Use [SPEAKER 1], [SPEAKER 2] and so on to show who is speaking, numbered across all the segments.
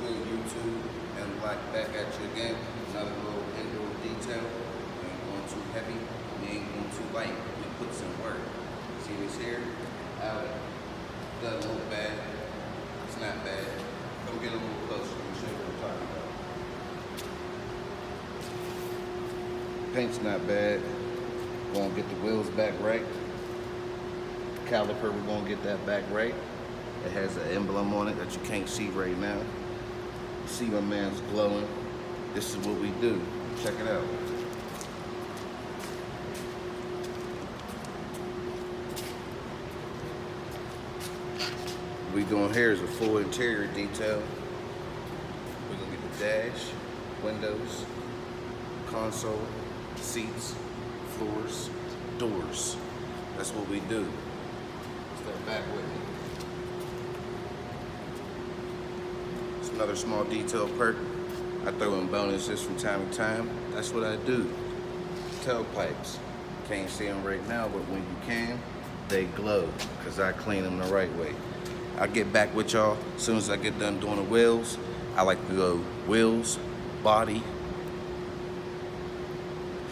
[SPEAKER 1] good, YouTube? And Black back at you again. Another little indoor detail. We ain't going too heavy. We ain't going too light. We put some work. See this here? Audi. Does a little bad. It's not bad. Come get a little closer. Let me show you what I'm talking about. Paint's not bad. Gonna get the wheels back right. Caliper, we're gonna get that back right. It has an emblem on it that you can't see right now. You see my man's glowing. This is what we do. Check it out. What we doing here is a full interior detail. We're gonna get the dash, windows, console, seats, floors, doors. That's what we do. Step back with me. It's another small detail perk. I throw in bonuses from time to time. That's what I do. Tailpipes. Can't see them right now, but when you can, they glow because I clean them the right way. I'll get back with y'all as soon as I get done doing the wheels. I like to go wheels, body,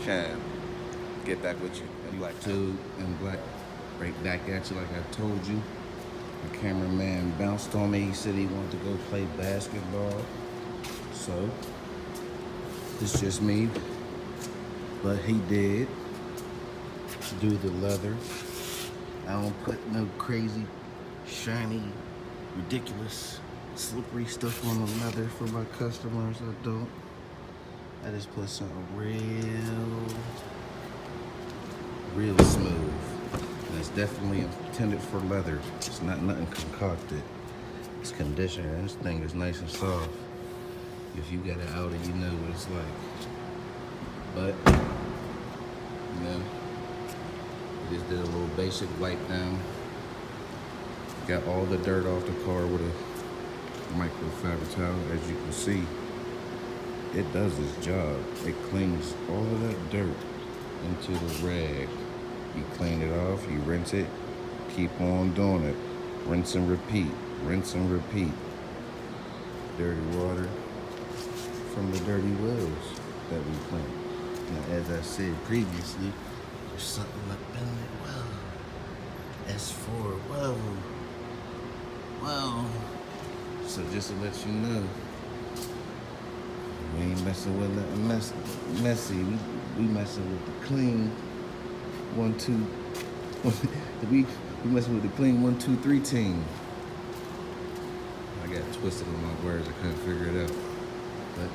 [SPEAKER 1] shine. Get back with you. And you like two and Black right back at you like I told you. The cameraman bounced on me. He said he wanted to go play basketball. So it's just me. But he did do the leather. I don't put no crazy, shiny, ridiculous, slippery stuff on the leather for my customers. I don't. I just put something real smooth. And it's definitely intended for leather. It's not nothing concocted. It's conditioner. This thing is nice and soft. If you got an Audi, you know what it's like. But, you know, I just did a little basic wipe down. Got all the dirt off the car with a microfiber towel. As you can see, it does its job. It cleans all of that dirt into the rag. You clean it off, you rinse it, keep on doing it. Rinse and repeat, rinse and repeat. Dirty water from the dirty wells that we clean. Now, as I said previously, there's something up in it. Whoa. S4, whoa. Whoa. So just to let you know, we ain't messing with nothing messy. We messing with the clean 1, 2. we messing with the clean 1, 2, 3 team. I got twisted on my words. I couldn't figure it out. But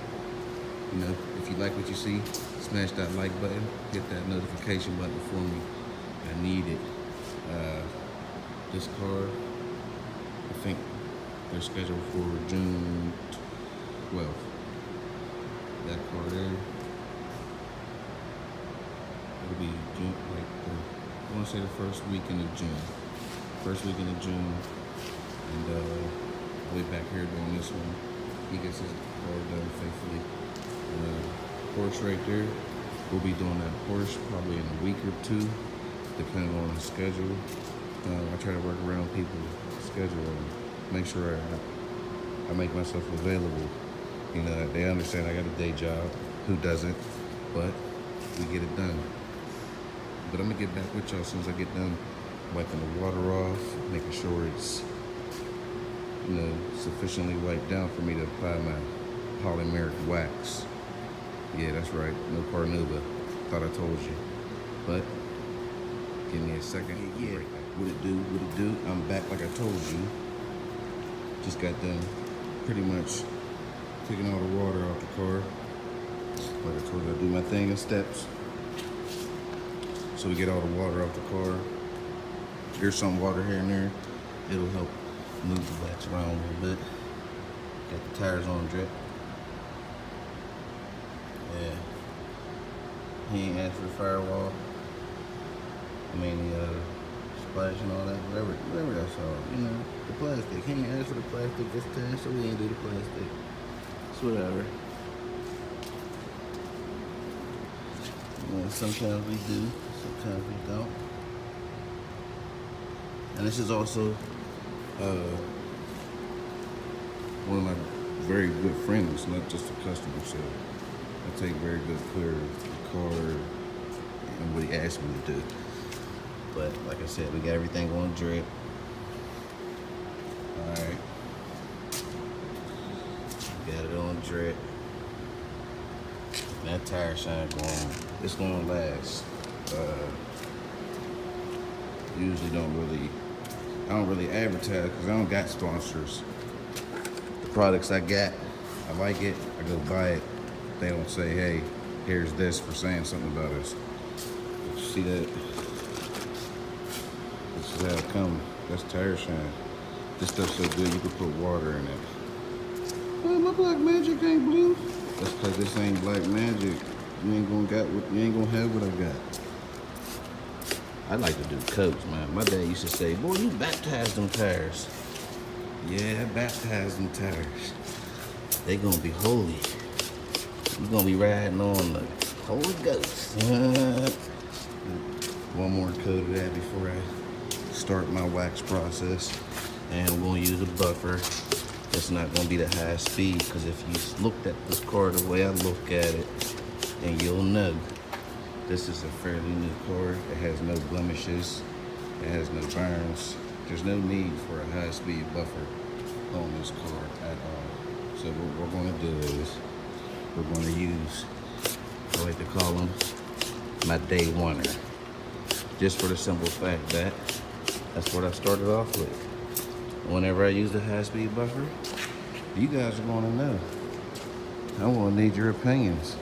[SPEAKER 1] you know, if you like what you see, smash that like button. Hit that notification button for me. I need it. This car, I think they're scheduled for June 12th. That car there, it'll be June, like I want to say the first weekend of June. First weekend of June, and way back here doing this one. He gets his car done faithfully. Porsche right there, we'll be doing that Porsche probably in a week or two, depending on the schedule. I try to work around people's schedule and make sure I make myself available. You know, they understand I got a day job. Who doesn't? But we get it done. But I'm gonna get back with y'all as soon as I get done wiping the water off, making sure it's, you know, sufficiently wiped down for me to apply my polymeric wax. Yeah, that's right. No Carnuba. Thought I told you. But give me a second. Yeah. What it do? What it do? I'm back like I told you. Just got done pretty much taking all the water off the car. Like I told you, I do my thing in steps. So we get all the water off the car. There's some water here and there. It'll help move the wax around a little bit. Got the tires on drip. Yeah. He ain't asked for the firewall. I mean the splash and all that, whatever that's all, you know. The plastic. He ain't asked for the plastic this time, so we ain't do the plastic. It's whatever. You know, sometimes we do, sometimes we don't. And this is also one of my very good friends, not just a customer. So I take very good care of the car and what he asked me to do. But like I said, we got everything on drip. All right, got it on drip. That tire shine going, it's gonna last. Usually I don't really advertise because I don't got sponsors. The products I got, I like it, I go buy it. They don't say, hey, here's this for saying something about us. See that? This is how it comes. That's tire shine. This stuff's so good you can put water in it. Well, my Black Magic ain't blue. That's because this ain't Black Magic. You ain't gonna have what I got. I like to do coats, man. My dad used to say, boy, you baptized them tires. Yeah, I baptized them tires. They gonna be holy. You gonna be riding on the Holy Ghost. One more coat of that before I start my wax process. And I'm gonna use a buffer. It's not gonna be the high speed, because if you looked at this car the way I look at it, then you'll know. This is a fairly new car. It has no blemishes. It has no burns. There's no need for a high-speed buffer on this car at all. So what we're going to do is we're going to use, I like to call them my day oneer. Just for the simple fact that that's what I started off with. Whenever I use the high-speed buffer, you guys are going to know. I'm going to need your opinions.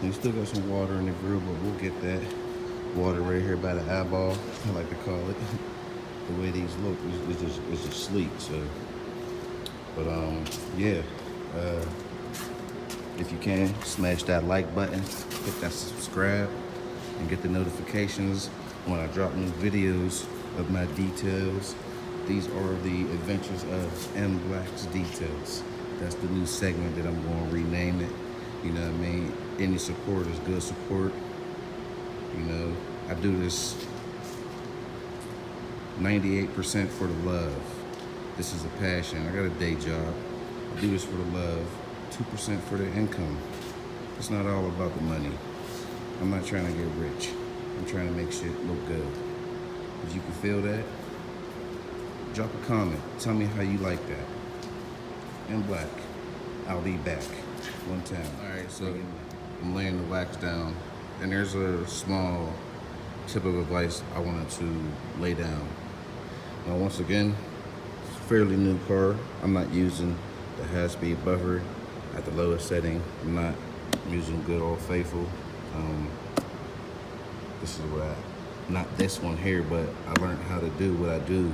[SPEAKER 1] And still got some water in the groove, but we'll get that water right here by the eyeball, I like to call it. The way these look is just sleek. So, but yeah. If you can, smash that like button, hit that subscribe, and get the notifications when I drop new videos of my details. These are the adventures of M Black's Details. That's the new segment that I'm going to rename it. You know what I mean? Any support is good support. You know, I do this 98% for the love. This is a passion. I got a day job. I do this for the love. 2% for the income. It's not all about the money. I'm not trying to get rich. I'm trying to make shit look good. If you can feel that, drop a comment. Tell me how you like that. M Black, I'll be back one time. All right, so I'm laying the wax down, and there's a small tip of advice I wanted to lay down. Now, once again, it's a fairly new car. I'm not using the high-speed buffer at the lowest setting. I'm not using good old faithful. This is what not this one here, but I learned how to do what I do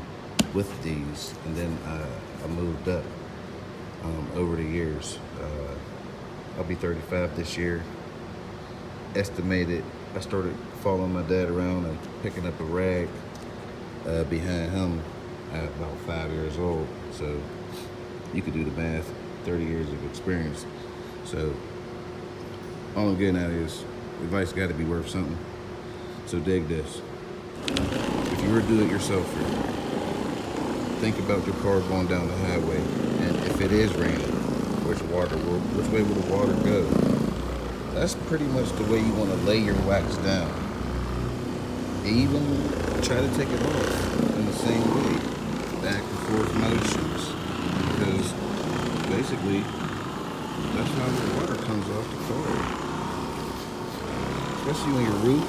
[SPEAKER 1] with these, and then I moved up over the years. I'll be 35 this year. Estimated, I started following my dad around and picking up a rag behind him at about 5 years old. So you could do the math, 30 years of experience. So all I'm getting at is advice got to be worth something. So dig this. If you were to do it yourself, think about your car going down the highway, and if it is raining, which way will the water go? That's pretty much the way you want to lay your wax down. Even try to take it off in the same way, back and forth motions, because basically that's how your water comes off the car. Especially on your roof.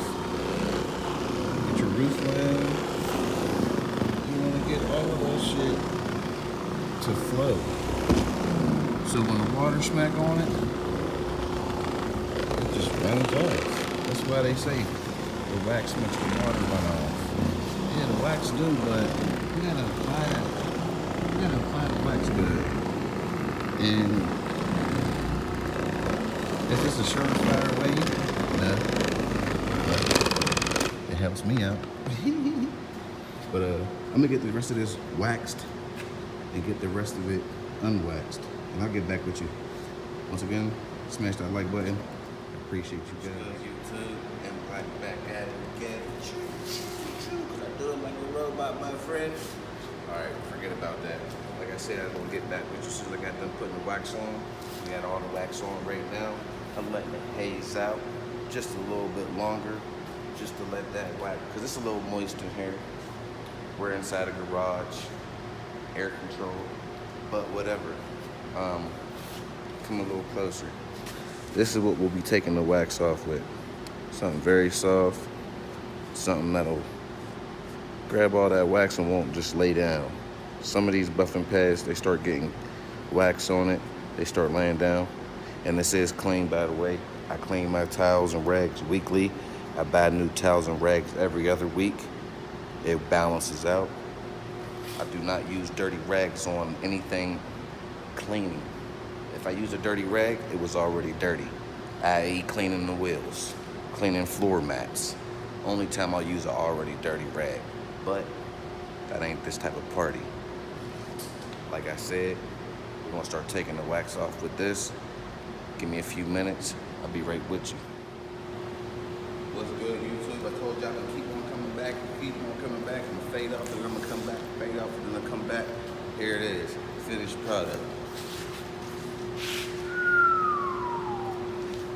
[SPEAKER 1] Get your roof line. You want to get all of that shit to flow. So when the water smack on it, it just runs off. That's why they say the wax makes the water run off. Yeah, the wax do, but you gotta apply that. You gotta apply the wax good. And is this a surefire way? No. But it helps me out. But I'm gonna get the rest of this waxed and get the rest of it unwaxed. And I'll get back with you. Once again, smash that like button. I appreciate you guys. YouTube and right back at it again. Cause I do it like a robot, my friend. All right, forget about that. Like I said, I was gonna get back with you as soon as I got done putting the wax on. We got all the wax on right now. I'm letting it haze out just a little bit longer, just to let that wax, because it's a little moist in here. We're inside a garage, air controlled, but whatever. Come a little closer. This is what we'll be taking the wax off with. Something very soft, something that'll grab all that wax and won't just lay down. Some of these buffing pads, they start getting wax on it, they start laying down. And this is clean, by the way. I clean my towels and rags weekly. I buy new towels and rags every other week. It balances out. I do not use dirty rags on anything cleaning. If I use a dirty rag, it was already dirty, i.e. cleaning the wheels, cleaning floor mats. Only time I'll use an already dirty rag. But that ain't this type of party. Like I said, we're gonna start taking the wax off with this. Give me a few minutes, I'll be right with you. What's good, YouTube? I told y'all to keep on coming back, keep on coming back. I'm gonna fade off, and I'm gonna come back, fade off, and then I'll come back. Here it is, finished product.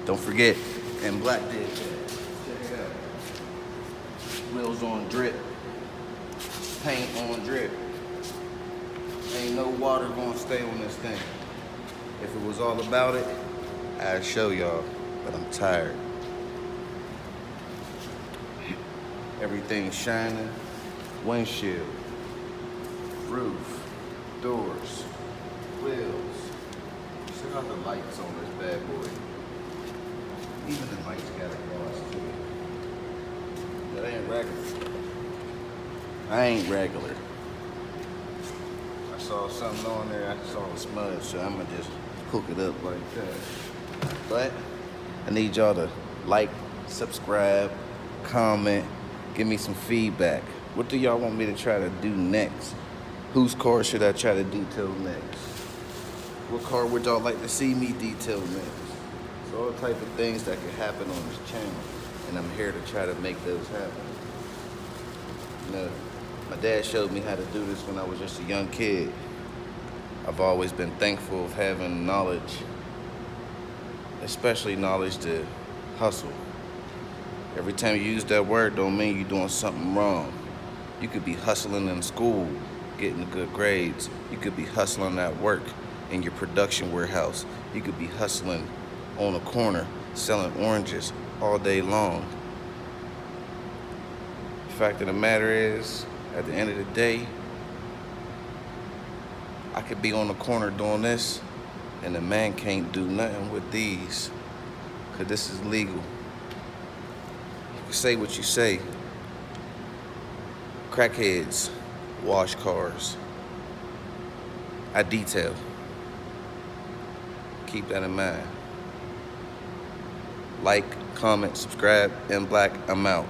[SPEAKER 1] Don't forget, and Black did that. Check it out. Wheels on drip, paint on drip. Ain't no water gonna stay on this thing. If it was all about it, I'd show y'all, but I'm tired. Everything's shining. Windshield, roof, doors, wheels. Check out the lights on this bad boy. Even the lights got a gloss to it. That ain't regular. I ain't regular. I saw something on there, I saw a smudge, so I'm gonna just hook it up like that. But I need y'all to like, subscribe, comment, give me some feedback. What do y'all want me to try to do next? Whose car should I try to detail next? What car would y'all like to see me detail next? It's all type of things that could happen on this channel, and I'm here to try to make those happen. You know, my dad showed me how to do this when I was just a young kid. I've always been thankful of having knowledge, especially knowledge to hustle. Every time you use that word don't mean you're doing something wrong. You could be hustling in school, getting good grades. You could be hustling at work in your production warehouse. You could be hustling on a corner selling oranges all day long. The fact of the matter is, at the end of the day, I could be on the corner doing this, and the man can't do nothing with these, because this is legal. You can say what you say. Crackheads wash cars. I detail. Keep that in mind. Like, comment, subscribe, and Black, I'm out.